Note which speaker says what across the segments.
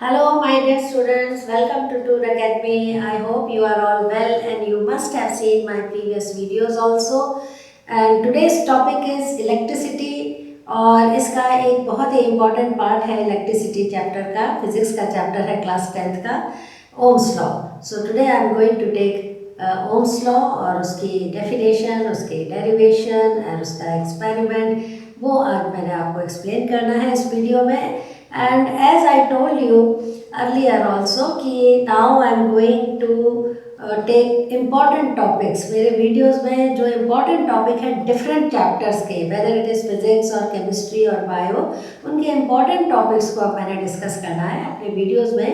Speaker 1: Hello, my dear students. Welcome to Tour Academy. I hope you are all well and you must have seen my previous videos also. And today's topic is electricity और इसका एक बहुत ही important part है electricity chapter का, physics का chapter है class 10th का, Ohm's law. So today I am going to take Ohm's law और उसकी डेफिनेशन, उसकी डेरिवेशन और उसका एक्सपेरिमेंट, वो आज मैंने आपको एक्सप्लेन करना है इस वीडियो में. And as I told you earlier also कि now I am going to take important topics. मेरे videos में जो important topic है different chapters के, whether it is physics और chemistry और bio, उनके important topics को अब मैंने discuss करना है अपने videos में,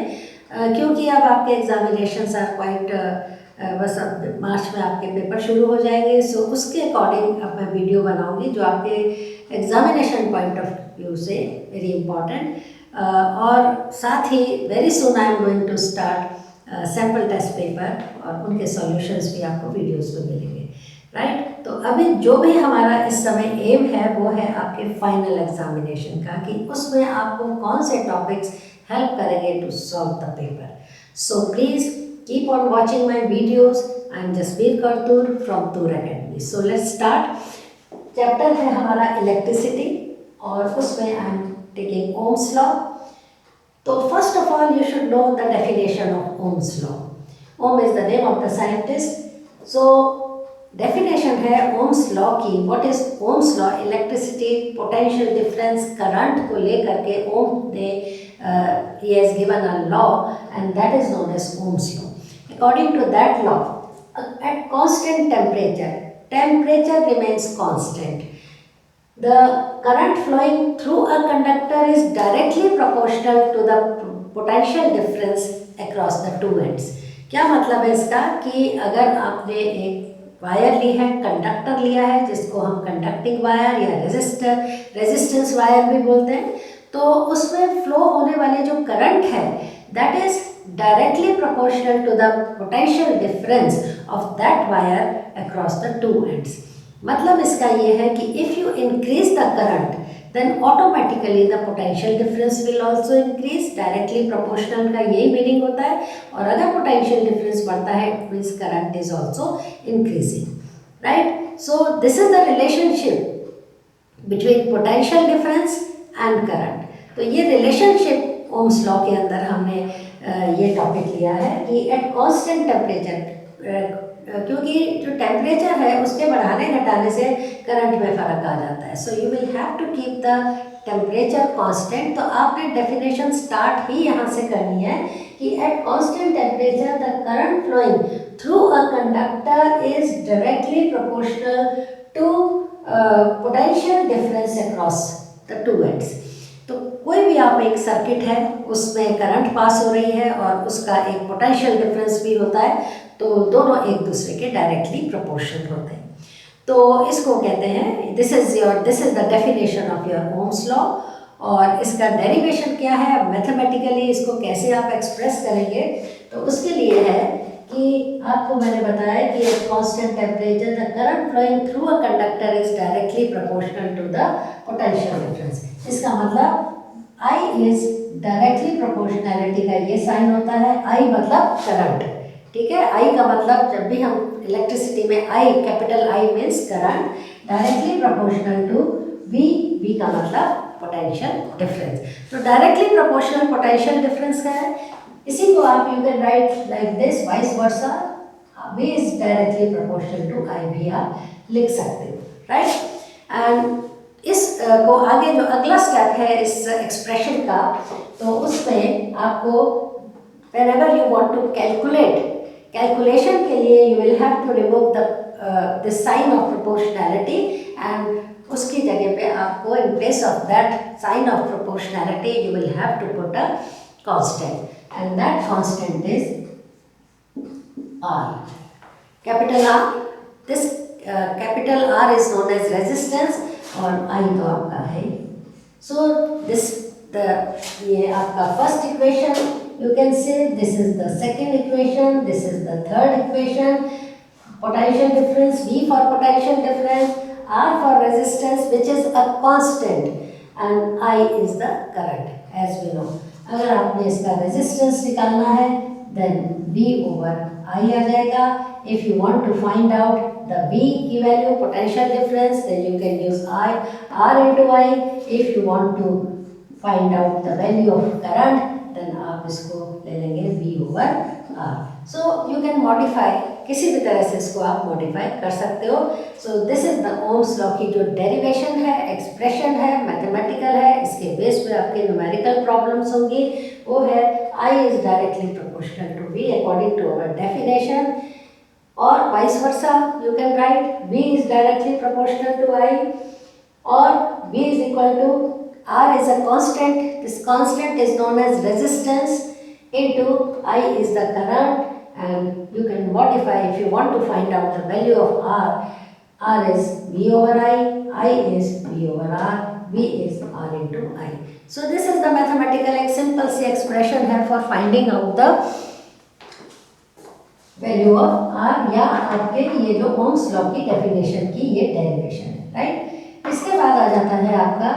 Speaker 1: क्योंकि अब आपके examinations are quite बस अब मार्च में आपके पेपर शुरू हो जाएंगे. सो उसके अकॉर्डिंग अब मैं वीडियो बनाऊंगी जो आपके एग्जामिनेशन पॉइंट ऑफ व्यू से वेरी इंपॉर्टेंट, और साथ ही very soon I am going to start sample test paper और उनके सॉल्यूशंस भी आपको वीडियोस में मिलेंगे. राइट, तो अभी जो भी हमारा इस समय एम है वो है आपके फाइनल एग्जामिनेशन का, कि उसमें आपको कौन से टॉपिक्स हेल्प करेंगे to solve the paper. So please keep on watching my videos. I am Jasbir Kartur from Tour Academy. So let's start. Chapter है हमारा इलेक्ट्रिसिटी और उसमें I am taking Ohm's law. तो first of all you should know the definition of Ohm's law. Ohm is the name of the scientist. So definition है Ohm's law की. What is Ohm's law? Electricity potential difference current को लेकर के ओम ने he has given a law and that is known as Ohm's law. According to that law, at constant temperature remains constant. The current flowing through a conductor is directly proportional to the potential difference across the two ends. क्या मतलब है इसका? कि अगर आपने एक wire ली है, conductor लिया है जिसको हम कंडक्टिंग वायर या रेजिस्टेंस वायर भी बोलते हैं, तो उसमें फ्लो होने वाले जो करंट है that is directly proportional to the potential difference of that wire across the two ends. मतलब इसका ये है कि if you increase the current then automatically the potential difference will also increase. Directly proportional का यही meaning होता है. और अगर पोटेंशियल डिफरेंस बढ़ता है it means current is also increasing. Right, so this is the relationship between potential difference and current. तो ये रिलेशनशिप ओम्स लॉ के अंदर हमने ये टॉपिक लिया है कि एट कांस्टेंट टेम्परेचर, क्योंकि जो टेम्परेचर है उसके बढ़ाने घटाने से करंट में फ़र्क आ जाता है. So you will have to keep the temperature constant. तो आपने डेफिनेशन स्टार्ट ही यहाँ से करनी है कि at constant temperature the current flowing through a conductor is directly proportional to potential difference across the two ends. तो कोई भी आप एक सर्किट है उसमें करंट पास हो रही है और उसका एक पोटेंशियल डिफरेंस भी होता है, तो दोनों एक दूसरे के डायरेक्टली प्रोपोर्शनल होते हैं. तो इसको कहते हैं, this is the definition of your ohms law. और इसका डेरिवेशन क्या है, अब मैथमेटिकली इसको कैसे आप एक्सप्रेस करेंगे, तो उसके लिए है कि आपको मैंने बताया कि at constant temperature the current flowing through a conductor is directly proportional to the potential difference. इसका मतलब I इज डायरेक्टली प्रोपोर्शनैलिटी का ये साइन होता है. I मतलब करंट. ठीक है, I का मतलब जब भी हम इलेक्ट्रिसिटी में I, capital I means current, directly proportional to V का मतलब पोटेंशियल डिफरेंस. तो डायरेक्टली प्रोपोर्शनल पोटेंशियल डिफरेंस क्या है, इसी को आप you can write like this, vice versa, V is directly proportional to I भी आप लिख सकते हो. राइट, एंड इस को आगे जो अगला स्टेप है इस एक्सप्रेशन का, तो उसमें आपको whenever you want to calculation के लिए you will have to remove the sign of proportionality, and उसकी जगह पे आपको in place of that sign of proportionality you will have to put a constant, and that constant is R. Capital R. This capital R is known as resistance और I तो आपका है. सो ये आपका फर्स्ट इक्वेशन, यू कैन से this is the second equation, this is the third equation. Potential difference, V for potential difference, R for resistance which is a constant, and I is the current as we know. अगर आपने इसका resistance निकालना है then V over I आ जाएगा. If you want to find out the V की value potential difference then you can use R into I. If you want to find out the value of current then आप इसको ले लेंगे V over R. So you can modify, किसी भी तरह से इसको आप modify कर सकते हो. So this is the Ohm's law की जो derivation है, expression है, mathematical है, इसके base पे आपके numerical problems होंगी. वो है I is directly proportional to V according to our definition, or vice versa you can write V is directly proportional to I, or V is equal to R is a constant. This constant is known as resistance into I is the current, and you can modify if you want to find out the value of R. R is V over I is V over R, V is R into I. So this is the mathematical एक simple सी expression है for finding out the value of R, या आपके ये जो Ohm's law की definition की ये derivation है, right? इसके बाद आ जाता है आपका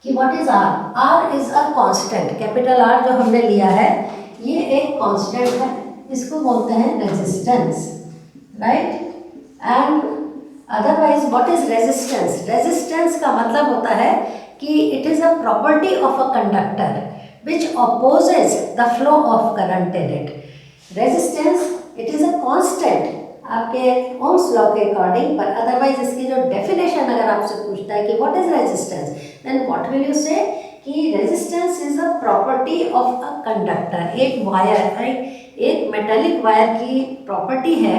Speaker 1: कि what is R? R is a constant. Capital R जो हमने लिया है ये एक constant है, इसको बोलते हैं resistance, right? And otherwise what is resistance? Resistance का मतलब होता है कि it is a property of a conductor which opposes the flow of current in it. Resistance it is a constant आपके Ohm's law के अकॉर्डिंग, पर otherwise इसकी जो डेफिनेशन अगर आपसे पूछता है कि what is resistance then what will you say कि resistance is a property of a conductor. एक वायर, एक मेटालिक वायर की प्रॉपर्टी है,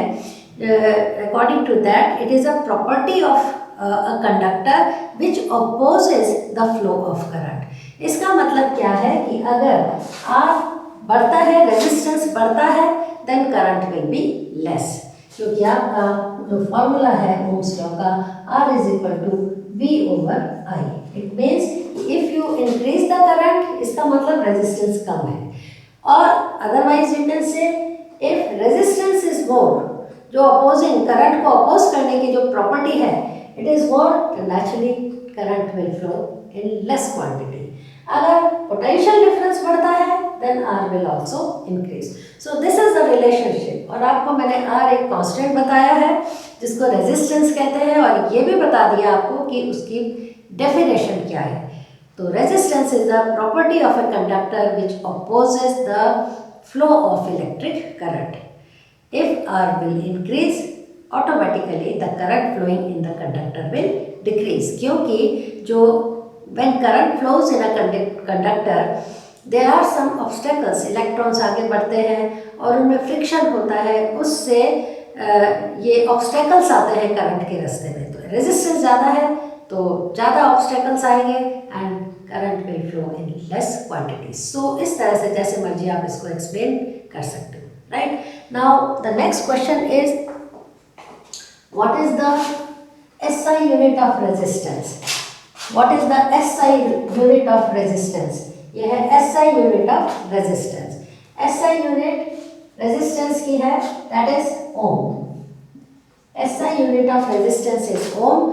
Speaker 1: according to that it is a property of a conductor which opposes the flow of current. इसका मतलब क्या है कि अगर R बढ़ता है, रेजिस्टेंस बढ़ता है, then current will be less, क्योंकि आपका जो फॉर्मूला है ओम्स लॉ का R is equal to V over I. It means if you increase the current, इसका मतलब रेजिस्टेंस कम है, और otherwise you can say if resistance is more, जो अपोजिंग करंट को अपोज करने की जो प्रॉपर्टी है इट इज मोर, तो naturally current will flow in less quantity. अगर पोटेंशियल डिफरेंस बढ़ता है then R will also increase. So this is the relationship. और आपको मैंने R एक कांस्टेंट बताया है जिसको रेजिस्टेंस कहते हैं, और ये भी बता दिया आपको कि उसकी डेफिनेशन क्या है. तो resistance is the property of a conductor which opposes the flow of electric current. If R will increase, automatically the current flowing in the conductor will decrease, क्योंकि जो when current flows in a conductor there are some obstacles. Electrons आगे बढ़ते हैं और उनमें friction होता है, उससे ये ऑब्स्टेकल्स आते हैं करंट के रास्ते में. तो रेजिस्टेंस ज़्यादा है तो ज़्यादा ऑब्स्टेकल्स आएंगे and current will flow in less quantity. So इस तरह से जैसे मर्जी आप इसको एक्सप्लेन कर सकते हो, right. Now the next question is what is the SI unit of resistance. What is the SI unit of resistance? यह है SI unit of resistance. SI unit resistance की है, that is ohm. SI unit of resistance is ohm.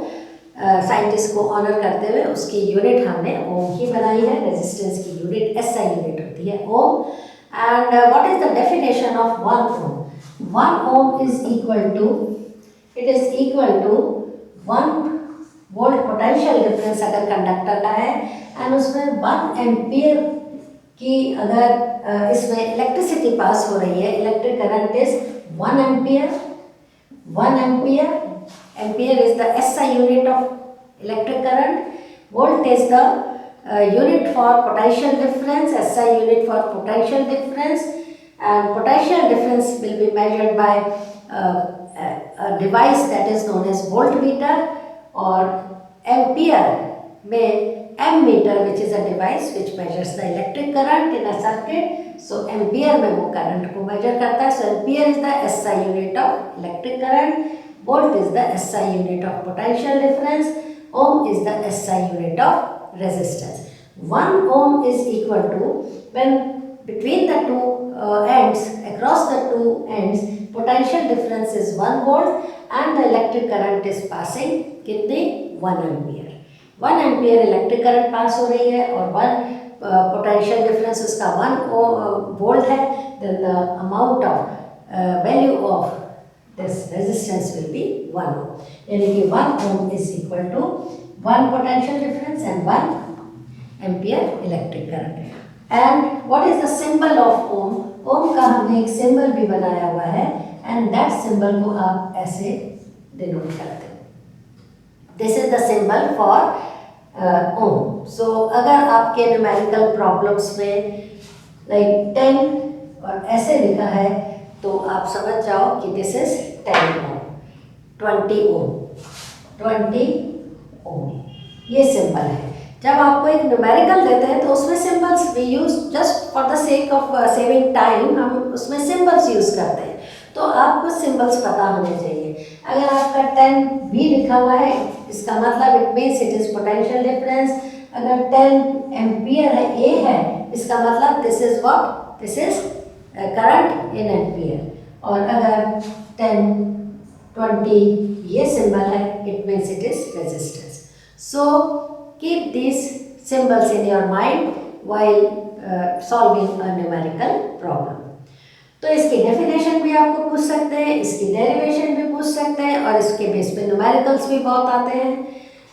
Speaker 1: Scientist को honour करते हुए उसकी unit हमने ओम की बनाई है. रेजिस्टेंस की यूनिट SI यूनिट होती है ohm. And what is the definition of 1 ohm? 1 ohm is equal to, it is equal to 1 volt potential difference अगर कंडक्टर का है, एंड उसमें 1 एम्पियर की अगर इसमें इलेक्ट्रिसिटी पास हो रही है, electric current is 1 ampere. 1 ampere, ampere is the SI unit of electric current. Volt is the unit for potential difference, SI unit for potential difference, and potential difference will be measured by a device that is known as voltmeter, और ampere में ammeter which is a device which measures the electric current in a circuit. So ampere में वो current को measure करता है. सो ampere is the SI unit of electric current, volt is the SI unit of potential difference, ohm is the SI unit of resistance. 1 ohm is equal to, when between the two ends, across the two ends, potential difference is 1 volt and the electric current is passing कितने 1 ampere. 1 ampere electric current pass हो रही है और 1 potential difference उसका 1 volt है, then the amount of value of this resistance will be 1 ohm, यानी कि 1 ohm is equal to 1 potential difference and 1 ampere electric current. And what is the symbol of ohm? Ohm का हमने एक symbol भी बनाया हुआ है एंड दैट सिंबल को आप ऐसे डिनोट करते हैं। This is the symbol for ohm. So अगर आपके न्यूमेरिकल प्रॉब्लम्स में लाइक 10 और ऐसे लिखा है तो आप समझ जाओ कि दिस इज 10 ओम, 20 ओम, 20 ओम, ये सिंबल है। जब आपको एक न्यूमेरिकल देते हैं तो उसमें symbols we use just for the sake of saving time, हम उसमें सिंबल्स यूज करते हैं, तो आपको सिंबल्स पता होने चाहिए। अगर आपका 10 भी लिखा हुआ है इसका मतलब it means it is potential difference. अगर 10 एम्पियर है ए है इसका मतलब this is what, this is current in ampere. और अगर 10 20 ये सिंबल है it means it is resistance. So keep these symbols in your mind while solving a numerical problem। तो इसकी डेफिनेशन भी आपको पूछ सकते हैं, इसकी डेरिवेशन भी पूछ सकते हैं और इसके बेस पे न्यूमेरिकल्स भी बहुत आते हैं।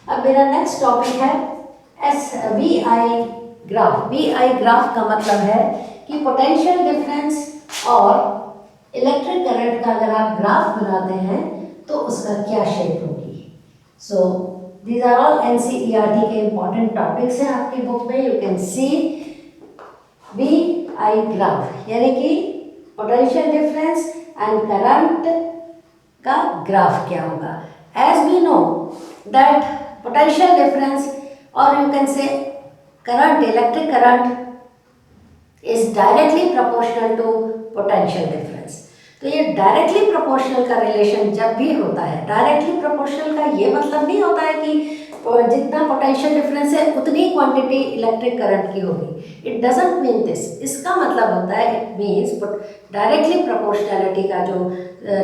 Speaker 1: अब मेरा नेक्स्ट टॉपिक है VI ग्राफ। VI ग्राफ का मतलब है कि पोटेंशियल डिफरेंस और इलेक्ट्रिक करंट का अगर आप ग्राफ बनाते हैं तो उसका क्या शेप होगी। सो these are all NCERT के important topics हैं आपकी बुक में। you can see VI graph यानी कि पोटेंशियल डिफरेंस एंड करंट का ग्राफ क्या होगा। as we know that potential difference or you can say current, electric current is directly proportional to potential difference। तो ये डायरेक्टली प्रोपोर्शनल का relation जब भी होता है, डायरेक्टली प्रोपोर्शनल का ये मतलब नहीं होता है कि जितना पोटेंशियल डिफरेंस है उतनी क्वांटिटी इलेक्ट्रिक करंट की होगी। It doesn't mean this. इसका मतलब होता है इट मीन्स डायरेक्टली प्रोपोर्शनैलिटी का जो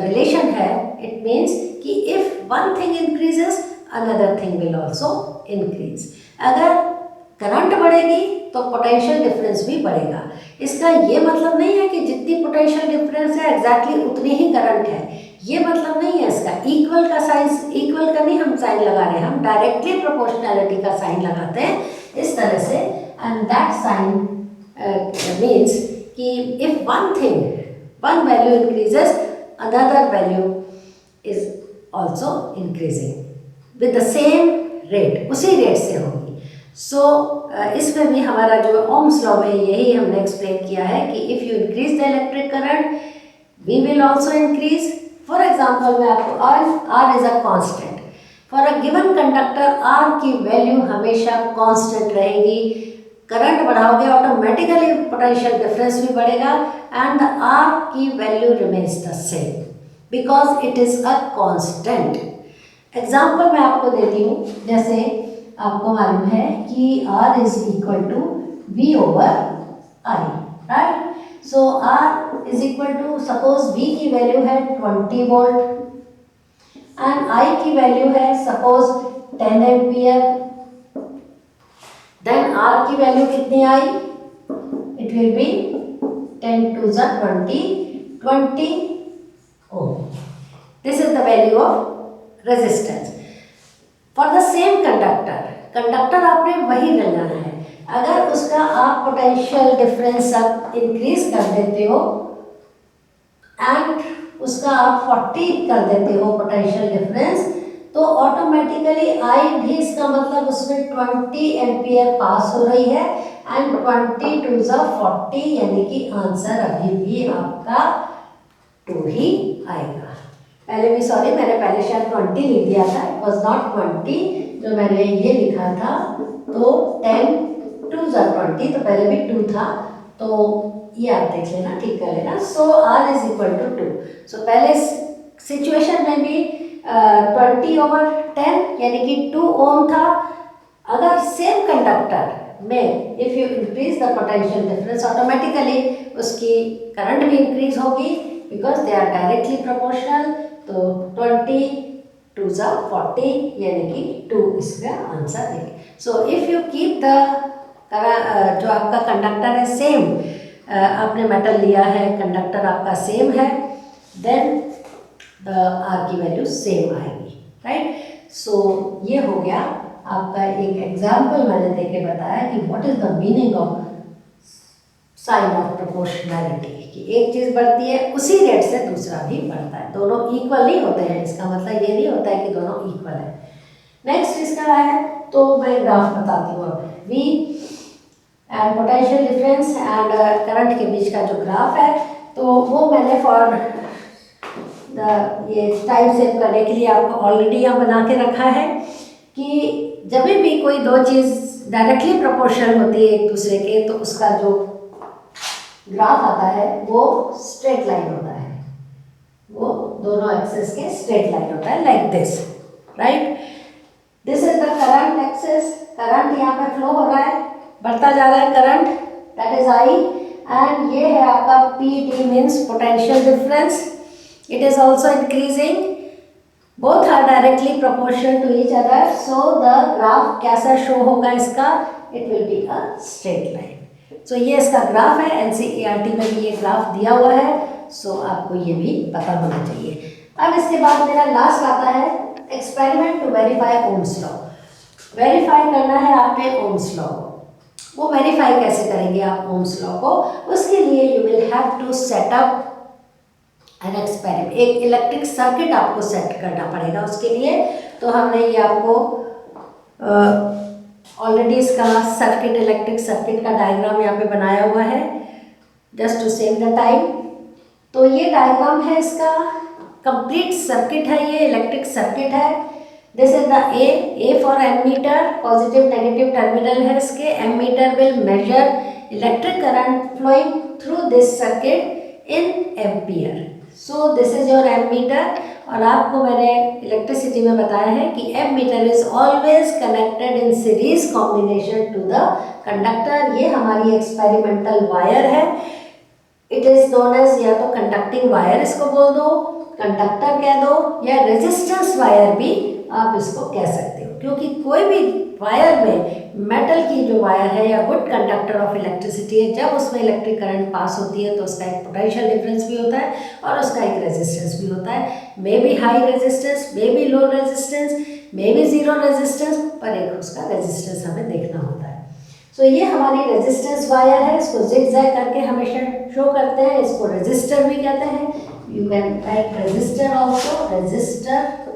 Speaker 1: रिलेशन है इट मीन्स कि if one thing increases another thing will also increase. अगर करंट बढ़ेगी तो पोटेंशियल डिफरेंस भी बढ़ेगा। इसका ये मतलब नहीं है कि जितनी पोटेंशियल डिफरेंस है एग्जैक्टली उतनी ही करंट है, ये मतलब नहीं है इसका। इक्वल का साइन, इक्वल का नहीं हम साइन लगा रहे हैं, हम डायरेक्टली प्रोपोर्शनैलिटी का साइन लगाते हैं इस तरह से। एंड दैट साइन मीन्स कि if one thing, one value increases another value is also increasing with the same rate, उसी रेट से होगी। सो इसमें भी हमारा जो ओम्स लॉ में यही हमने एक्सप्लेन किया है कि if you increase the electric current V will also increase. For example मैं आपको R is a constant. For a given conductor R की वैल्यू हमेशा कांस्टेंट रहेगी। करंट बढ़ाओगे ऑटोमेटिकली पोटेंशियल डिफरेंस भी बढ़ेगा एंड R की value remains the same because it is a constant. Example मैं आपको देती हूँ, जैसे आपको मालूम है कि R is equal to V over I, right. So R is equal to, suppose V की वैल्यू है 20 वोल्ट एंड I की वैल्यू है सपोज 10 एम्पियर। देन R की वैल्यू कितनी आई, it will be 10 to the 20 ohm. This is the value of resistance for the same conductor. Conductor आपने वही लेना है। अगर उसका आप पोटेंशियल डिफरेंस अब इंक्रीज कर देते हो एंड उसका आप 40 कर देते हो पोटेंशियल डिफरेंस, तो ऑटोमेटिकली आई भी, इसका मतलब उसमें 20 एम्पियर पास हो रही है एंड 20 to the 40 यानी कि आंसर अभी भी आपका 2 ही आएगा। पहले भी सॉरी, मैंने पहले शायद 20 लिख दिया था, इट वॉज नॉट 20 जो मैंने ये लिखा था, तो 10 to the 20 तो पहले भी 2 था, तो ये आप देख लेना, ठीक कर लेना। सो R इज इक्वल टू 2। सो पहले सिचुएशन में भी 20 ओवर 10 यानी कि 2 ओम था। अगर सेम कंडक्टर में if you increase the potential difference automatically उसकी करंट भी इंक्रीज होगी because they are directly proportional. तो 20 2 ज़ा 40 यानी कि 2 इसका आंसर है। So if you keep the जो आपका कंडक्टर है सेम, आपने मेटल लिया है, कंडक्टर आपका सेम है, देन आर की वैल्यू सेम आएगी, राइट। सो ये हो गया आपका एक एग्जाम्पल मैंने देके बताया कि what is the meaning of sine of proportionality, कि एक चीज़ बढ़ती है उसी रेट से दूसरा भी बढ़ता है, दोनों इक्वल नहीं होते हैं। इसका मतलब ये नहीं होता है कि दोनों इक्वल है। नेक्स्ट इसका है, तो मैं ग्राफ बताती हूँ अब। V and potential difference and current के बीच का जो ग्राफ है, तो वो मैंने फॉर ये टाइम सेव करने के लिए आपको ऑलरेडी यहाँ बना के रखा है कि जब भी कोई दो चीज़ डायरेक्टली प्रोपोर्शनल होती है एक दूसरे के, तो उसका जो ग्राफ आता है वो स्ट्रेट लाइन होता है, वो दोनों एक्सेस के स्ट्रेट लाइन होता है, like this, right. This is the current axis, current यहाँ पे फ्लो हो रहा है, बढ़ता जा रहा है current, that is I, and ये है आपका P D means potential difference, it is also increasing, both are directly proportional to each other, so the graph कैसा शो होगा इसका, it will be a straight line. So ये इसका graph है, NCERT में भी ये ग्राफ दिया हुआ है, सो आपको ये भी पता होना चाहिए। अब इसके बाद मेरा लास्ट आता है experiment to verify Ohm's law. Verify करना है आपने ओम्स लॉ को, वो वेरीफाई कैसे करेंगे आप ओम्स लॉ को, उसके लिए you will have to set up an experiment, एक इलेक्ट्रिक सर्किट आपको सेट करना पड़ेगा उसके लिए। तो हमने ये आपको ऑलरेडी इसका सर्किट, इलेक्ट्रिक सर्किट का डायग्राम यहाँ पे बनाया हुआ है, just to save the time. तो ये डायग्राम है इसका, कंप्लीट सर्किट है, ये इलेक्ट्रिक सर्किट है। This is the A for ammeter, positive negative terminal है इसके। Ammeter will measure electric current flowing through this circuit in ampere. So this is your ammeter, और आपको मैंने इलेक्ट्रिसिटी में बताया है कि ammeter is always connected in series combination to the conductor. ये हमारी एक्सपेरिमेंटल वायर है, इट इज नोन एज, या तो कंडक्टिंग वायर इसको बोल दो, कंडक्टर कह दो, या रेजिस्टेंस वायर भी आप इसको कह सकते हो, क्योंकि कोई भी वायर में, मेटल की जो वायर है या गुड कंडक्टर ऑफ इलेक्ट्रिसिटी है, जब उसमें इलेक्ट्रिक करंट पास होती है तो उसका एक पोटेंशियल डिफरेंस भी होता है और उसका एक रेजिस्टेंस भी होता है, may be high resistance, may be low resistance, may be zero resistance, पर एक उसका रेजिस्टेंस हमें देखना होता है। सो ये हमारी रेजिस्टेंस वायर है, इसको जिग-जैग करके हमेशा शो करते हैं, इसको रेजिस्टर भी कहते हैं, you can write resistor also, resistor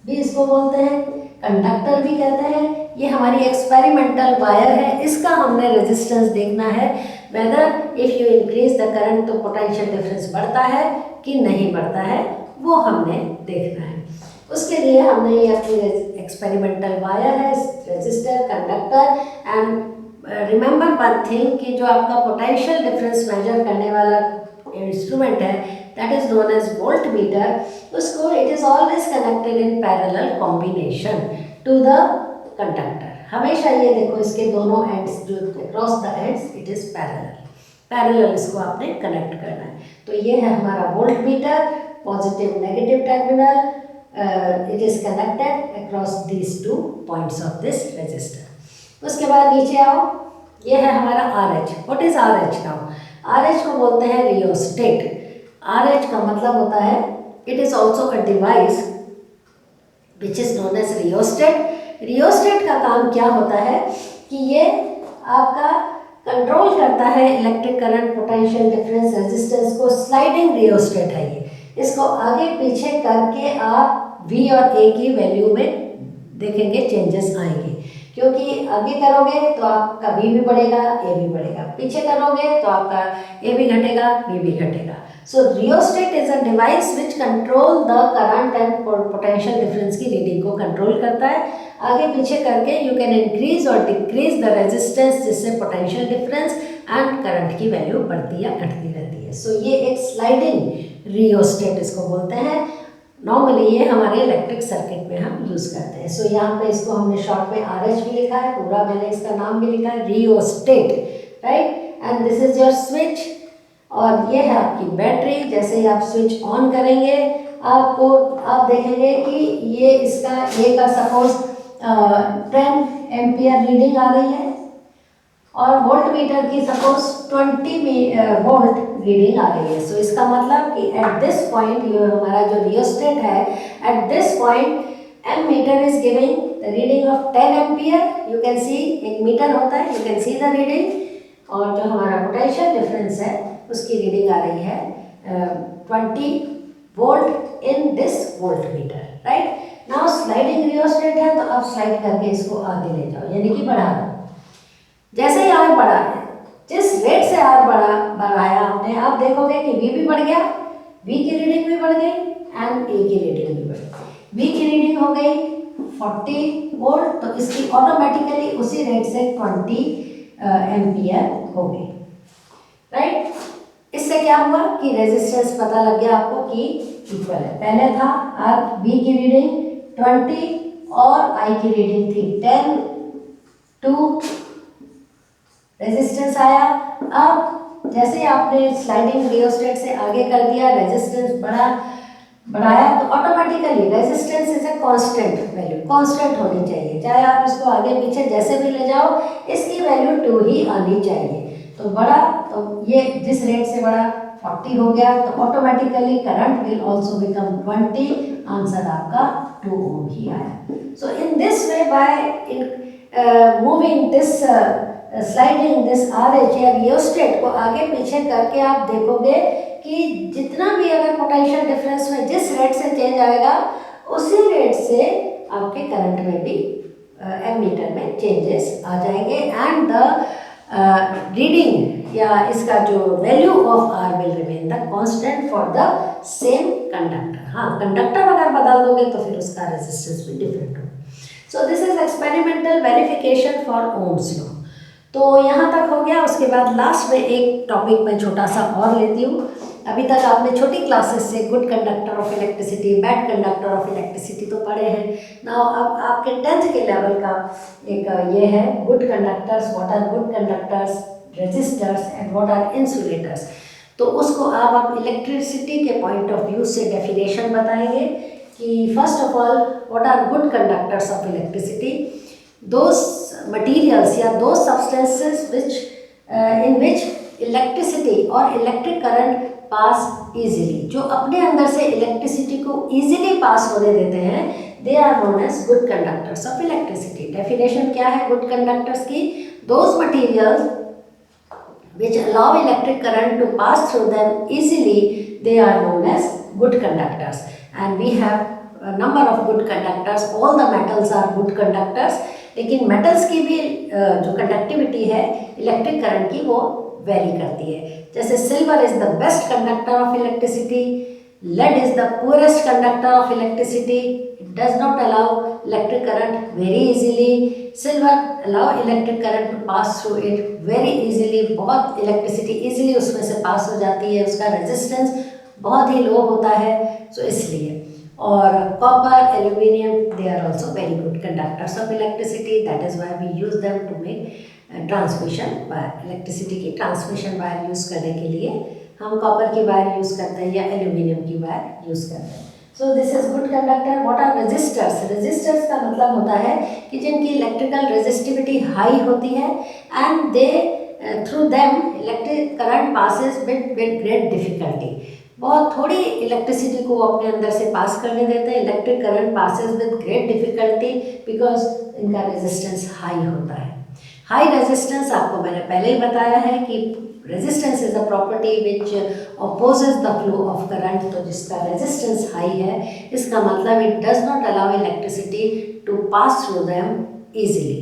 Speaker 1: भी इसको बोलते हैं, कंडक्टर भी कहते हैं। ये हमारी एक्सपेरिमेंटल वायर है, इसका हमने रेजिस्टेंस देखना है, whether if you increase the current तो पोटेंशियल डिफरेंस बढ़ता है कि नहीं बढ़ता है, वो हमने देखना है। उसके लिए हमने ये अपनी एक्सपेरिमेंटल वायर है, resistor, conductor, and remember one thing कि जो आपका पोटेंशियल डिफरेंस मेजर करने वाला इंस्ट्रूमेंट है, that is known as volt meter, उसको it is always connected in parallel combination to the conductor. हमेशा ये देखो इसके दोनों एंड्स जो cross the ends, it is parallel इसको आपने कनेक्ट करना है। तो ये है हमारा volt meter, positive negative terminal, it is connected across these two points of this resistor. उसके बाद नीचे आओ, ये है हमारा R H. What is R H now? R H को बोलते हैं रियोस्टेट। आर एच का मतलब होता है, it is also a device which is known as rheostat. Rheostat का काम क्या होता है कि ये आपका कंट्रोल करता है electric current, potential difference, resistance को। स्लाइडिंग रियोस्टेट है ये, इसको आगे पीछे करके आप V और A की वैल्यू में देखेंगे चेंजेस आएंगे, क्योंकि आगे करोगे तो आपका V भी बढ़ेगा, A भी बढ़ेगा, पीछे करोगे तो आपका A भी घटेगा, B भी घटेगा। So rheostat is a device which control the current and potential difference की रीडिंग को कंट्रोल करता है। आगे पीछे करके यू कैन इंक्रीज और डिक्रीज द रेजिस्टेंस, जिससे पोटेंशियल डिफरेंस एंड करंट की वैल्यू बढ़ती या घटती रहती है। सो ये एक स्लाइडिंग रियोस्टेट इसको बोलते हैं। नॉर्मली ये हमारे इलेक्ट्रिक सर्किट में हम यूज़ करते हैं। सो यहाँ पे इसको हमने शॉर्ट में RH भी लिखा है, पूरा मैंने इसका नाम भी लिखा है, rheostat, right. And this is your switch, और ये है आपकी बैटरी। जैसे ही आप स्विच ऑन करेंगे आपको आप देखेंगे कि ये इसका ए का सपोज 10 एम्पियर रीडिंग आ रही है और वोल्ट मीटर की सपोज 20 वोल्ट रीडिंग आ रही है। सो इसका मतलब कि एट दिस पॉइंट ये हमारा जो रियोस्टेट है, at this point ammeter is giving the reading of 10 ampere. You can see एक मीटर होता है, you can see the reading, और जो हमारा पोटेंशियल डिफरेंस है उसकी रीडिंग आ रही है 20 volt in this volt meter, right. Now sliding rheostat है तो आप स्लाइड करके इसको आगे ले जाओ, यानी कि बढ़ा दो। जैसे ही आर बढ़ा है, जिस रेट से आर बढ़ाया आपने, आप देखोगे कि वी भी बढ़ गया, वी की रीडिंग भी बढ़ गई एंड ए की रीडिंग भी बढ़ गई। वी की रीडिंग हो गई 40 वोल्ट, तो इसकी ऑटोमेटिकली उसी रेट से 20 एम्पियर हो गई, राइट। इससे क्या हुआ कि रेजिस्टेंस पता लग गया आपको कि इक्वल है। पहले था आर वी की रीडिंग 20 और आई की रीडिंग थी 10, 2 रेजिस्टेंस आया। अब जैसे आपने स्लाइडिंग रियोस्टेट से आगे कर दिया, रेजिस्टेंस बढ़ाया, तो automatically resistance is a constant value, constant होनी चाहिए, चाहे आप इसको आगे पीछे जैसे भी ले जाओ, इसकी वैल्यू 2 ही आनी चाहिए। तो बढ़ा, तो ये जिस रेट से बढ़ा 40 हो गया, तो automatically current will also become 20, answer आपका 2 ओम ही आया। So in this way, by moving this sliding this RH या रियोस्टेट को आगे पीछे करके, आप देखोगे कि जितना भी अगर पोटेंशियल डिफरेंस में जिस रेट से चेंज आएगा, उसी रेट से आपके करंट में भी एमीटर में चेंजेस आ जाएंगे एंड द रीडिंग या इसका जो value of R will remain the constant for the same conductor. हाँ, कंडक्टर अगर बदल दोगे तो फिर उसका रेजिस्टेंस भी डिफरेंट होगा। सो this is experimental verification for ohms law. तो यहाँ तक हो गया। उसके बाद लास्ट में एक टॉपिक मैं छोटा सा और लेती हूँ। अभी तक आपने छोटी क्लासेस से good conductor of electricity, bad conductor of electricity तो पढ़े हैं ना। अब आपके 10th के लेवल का एक ये है good conductors, what are good conductors, resistors and what are insulators. तो उसको आप इलेक्ट्रिसिटी के पॉइंट ऑफ व्यू से डेफिनेशन बताएंगे कि first of all what are good conductors of electricity, those materials या those substances which in which electricity और electric current pass easily, जो अपने अंदर से इलेक्ट्रिसिटी को easily पास होने देते हैं, they are known as good conductors of electricity। Definition क्या है गुड कंडक्टर्स की? those materials which allow electric current to pass through them easily, they are known as good conductors। and we have a number of good conductors, all the metals are good conductors। लेकिन metals की भी जो conductivity है electric current की वो very करती है। जैसे silver is the best conductor of electricity, lead is the poorest conductor of electricity, it does not allow electric current very easily. Silver allow electric current to pass through it very easily, बहुत electricity easily उसमें से पास हो जाती है, उसका resistance बहुत ही लो होता है। सो इसलिए, और copper, aluminium, they are also very good conductors of electricity. That is why we use them to make transmission wire. Electricity की ट्रांसमिशन वायर यूज़ करने के लिए हम कॉपर की वायर यूज़ करते हैं या एल्यूमिनियम की वायर यूज़ करते हैं। So this is good conductor. What are resistors? Resistors का मतलब होता है कि जिनकी इलेक्ट्रिकल रेजिस्टिविटी हाई होती है and they through them electric current passes with great difficulty. बहुत थोड़ी इलेक्ट्रिसिटी को अपने अंदर से पास करने देते हैं। Electric current passes with great difficulty because इनका रेजिस्टेंस हाई होता है। हाई रेजिस्टेंस आपको मैंने पहले ही बताया है कि resistance is a property which opposes the flow of current. तो जिसका रेजिस्टेंस हाई है, इसका मतलब it does not allow electricity to pass through them easily.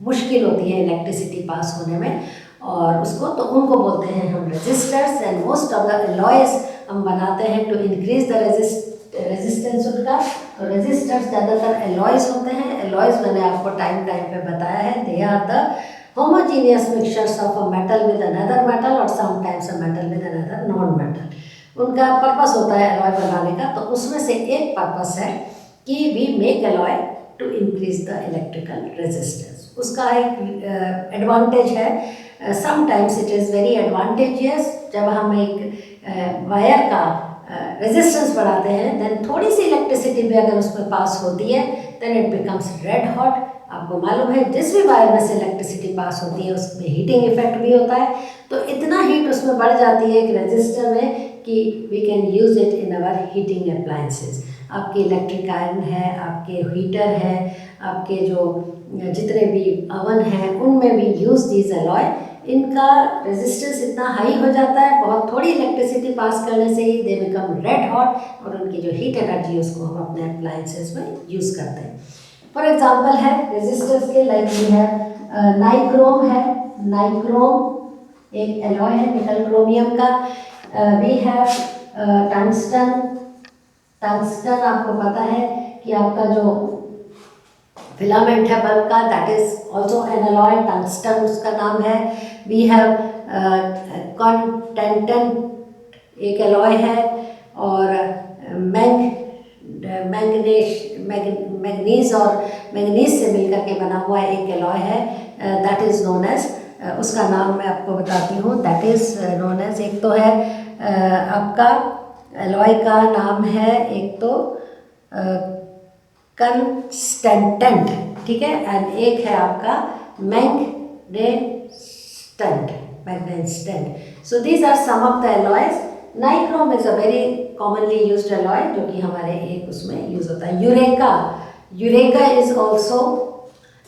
Speaker 1: मुश्किल होती है इलेक्ट्रिसिटी पास होने में, और उसको तो उनको बोलते हैं हम resistors. And most of the alloys हम बनाते हैं टू इंक्रीज द रेजिस्टेंस उनका। तो रेजिस्टर्स ज़्यादातर एलॉयज होते हैं। एलॉयज मैंने आपको टाइम पे बताया है, they are the homogeneous mixtures of a metal with another metal और sometimes a metal with another non metal. उनका पर्पस होता है एलॉय बनाने का। तो उसमें से एक पर्पस है कि we make alloy to increase the electrical resistance. उसका एक एडवांटेज है, sometimes it is very advantageous. जब हम एक वायर का रेजिस्टेंस बढ़ाते हैं, देन थोड़ी सी इलेक्ट्रिसिटी भी अगर उसमें पास होती है then it becomes red hot. आपको मालूम है जिस भी वायर में से इलेक्ट्रिसिटी पास होती है उसमें हीटिंग इफेक्ट भी होता है, तो इतना हीट उसमें बढ़ जाती है एक रेजिस्टर में कि we can use it in our heating appliances. आपके इलेक्ट्रिक आयरन है, आपके हीटर है, आपके जो जितने भी अवन हैं उनमें भी यूज़ दीज अलॉय। इनका रेजिस्टेंस इतना हाई हो जाता है, बहुत थोड़ी इलेक्ट्रिसिटी पास करने से ही दे बिकम रेड हॉट और उनकी जो हीट एनर्जी है उसको हम अपने अप्लायंसेस में यूज़ करते हैं। फॉर एग्जांपल है रेजिस्टेंस के, लाइक वी है नाइक्रोम है, नाइक्रोम एक एलॉय है निकल क्रोमियम का। वी हैव टंगस्टन, टंगस्टन आपको पता है कि आपका जो फिलामेंट है बल्ब का, that is also an alloy, tungsten उसका नाम है। वी हैव कॉन्टेंटन एक एलॉय है, और मैंगनीज और मैंगनीज से मिलकर के बना हुआ एक एलॉय है, दैट इज़ नोन एज, उसका नाम मैं आपको बताती हूँ, दैट इज़ नोन एज, एक तो है आपका एलॉय का नाम है, एक तो कंस्टेंटेंट, ठीक है, एंड एक है आपका मैग्नेस्टेंट, मैग्नेस्टेंट। So these are some of the alloys. Nichrome is a very commonly used alloy जो कि हमारे एक उसमें यूज होता है। Eureka, eureka is also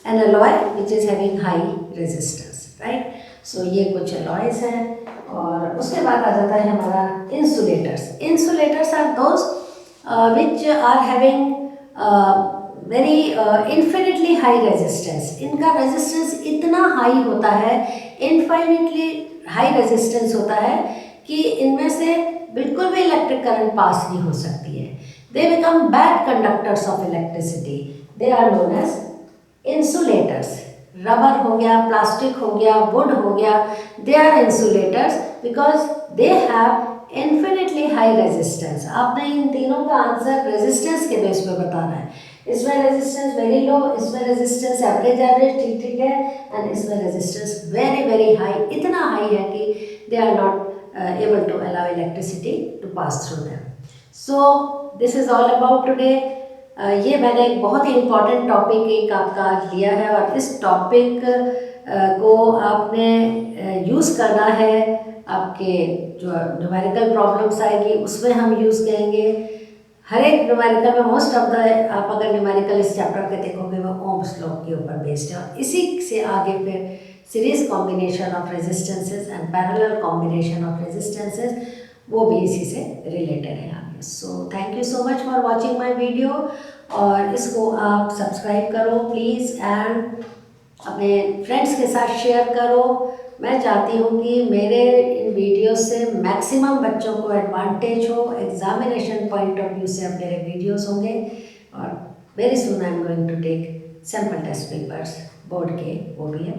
Speaker 1: an alloy which is having high resistance, right. So ये कुछ एलॉयज हैं, और उसके बाद आ जाता है हमारा insulators. Insulators are those which are having very infinitely high resistance. इनका रेजिस्टेंस इतना हाई होता है, इन्फाइनिटली हाई रेजिस्टेंस होता है कि इनमें से बिल्कुल भी इलेक्ट्रिक करंट पास नहीं हो सकती है। They become bad conductors of electricity, they are known as insulators. Rubber हो गया, प्लास्टिक हो गया, वुड हो गया, they are insulators because they have infinitely high resistance. आपने इन तीनों का आंसर रेजिस्टेंस के बेस पे बताना है। इसमें रेजिस्टेंस वेरी लो, इसमें रेजिस्टेंस एवरेज एवरेज ठीक ठीक है, एंड इसमें रेजिस्टेंस वेरी वेरी हाई, इतना हाई है कि they are not able to allow electricity to pass through them. So this is all about today. ये मैंने एक बहुत ही इम्पॉर्टेंट टॉपिक एक आपका आज लिया है, और इस टॉपिक को आपने यूज़ करना है। आपके जो न्यूमेरिकल प्रॉब्लम्स आएगी उसमें हम यूज़ करेंगे। हर एक न्यूमेरिकल में मोस्ट ऑफ द, आप अगर न्यूमेरिकल इस चैप्टर के देखोगे वो ओम्स लॉ के ऊपर बेस्ड है, और इसी से आगे फिर series combination of resistances and parallel combination of resistances, वो भी इसी से रिलेटेड है आगे। सो thank you so much for watching my video, और इसको आप सब्सक्राइब करो प्लीज़, एंड अपने फ्रेंड्स के साथ शेयर करो। मैं चाहती हूँ कि मेरे इन वीडियो से मैक्सिमम बच्चों को एडवांटेज हो, एग्जामिनेशन पॉइंट ऑफ व्यू से अब मेरे वीडियोस होंगे, और very soon I am going to take sample test papers board के, वो भी है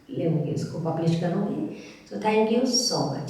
Speaker 1: लेंगे, इसको पब्लिश करूँगी। So thank you so much.